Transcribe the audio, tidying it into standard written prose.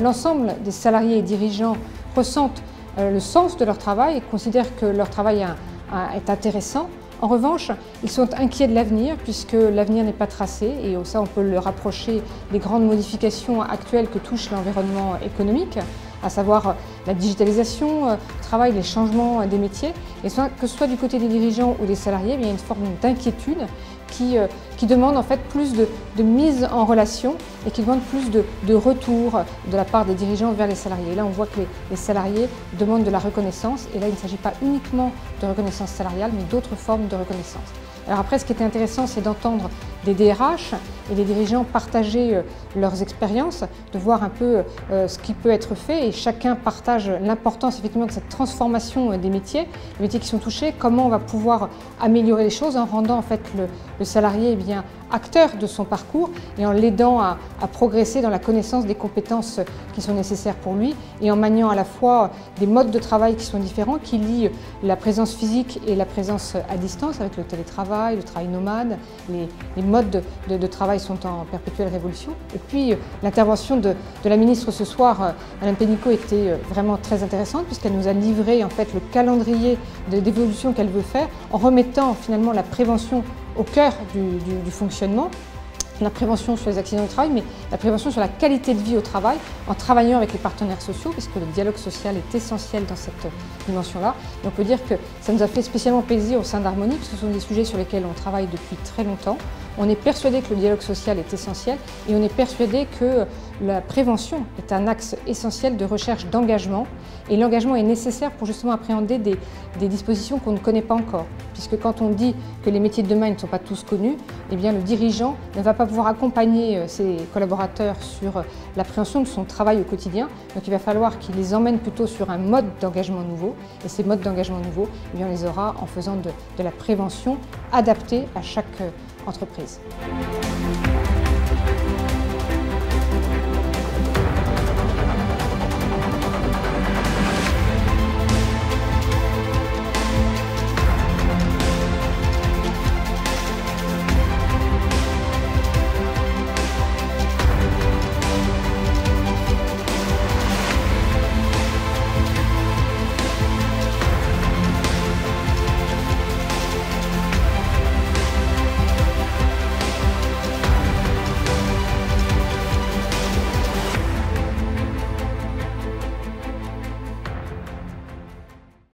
l'ensemble des salariés et dirigeants ressentent le sens de leur travail et considèrent que leur travail est intéressant. En revanche, ils sont inquiets de l'avenir puisque l'avenir n'est pas tracé et ça on peut le rapprocher des grandes modifications actuelles que touche l'environnement économique, à savoir la digitalisation du travail, les changements des métiers. Et que ce soit du côté des dirigeants ou des salariés, il y a une forme d'inquiétude qui demande en fait plus de mise en relation et qui demande plus de retour de la part des dirigeants vers les salariés. Et là, on voit que les salariés demandent de la reconnaissance et là, il ne s'agit pas uniquement de reconnaissance salariale, mais d'autres formes de reconnaissance. Alors après, ce qui était intéressant, c'est d'entendre des DRH et des dirigeants partager leurs expériences, de voir un peu ce qui peut être fait et chacun partage l'importance effectivement de cette transformation des métiers, les métiers qui sont touchés, comment on va pouvoir améliorer les choses en rendant en fait le salarié acteur de son parcours et en l'aidant à progresser dans la connaissance des compétences qui sont nécessaires pour lui et en maniant à la fois des modes de travail qui sont différents, qui lient la présence physique et la présence à distance avec le télétravail, le travail nomade, les modes de travail sont en perpétuelle révolution. Et puis l'intervention de la ministre ce soir, Madame Pénicaud, était vraiment très intéressante puisqu'elle nous a livré en fait le calendrier d'évolution qu'elle veut faire en remettant finalement la prévention au cœur du fonctionnement, la prévention sur les accidents du travail, mais la prévention sur la qualité de vie au travail, en travaillant avec les partenaires sociaux, puisque le dialogue social est essentiel dans cette dimension-là. Et on peut dire que ça nous a fait spécialement plaisir au sein d'Harmonie, parce que ce sont des sujets sur lesquels on travaille depuis très longtemps. On est persuadé que le dialogue social est essentiel et on est persuadé que la prévention est un axe essentiel de recherche d'engagement et l'engagement est nécessaire pour justement appréhender des dispositions qu'on ne connaît pas encore. Puisque quand on dit que les métiers de demain ne sont pas tous connus, eh bien le dirigeant ne va pas pouvoir accompagner ses collaborateurs sur l'appréhension de son travail au quotidien. Donc il va falloir qu'il les emmène plutôt sur un mode d'engagement nouveau. Et ces modes d'engagement nouveaux, eh bien, on les aura en faisant de la prévention adaptée à chaque entreprise.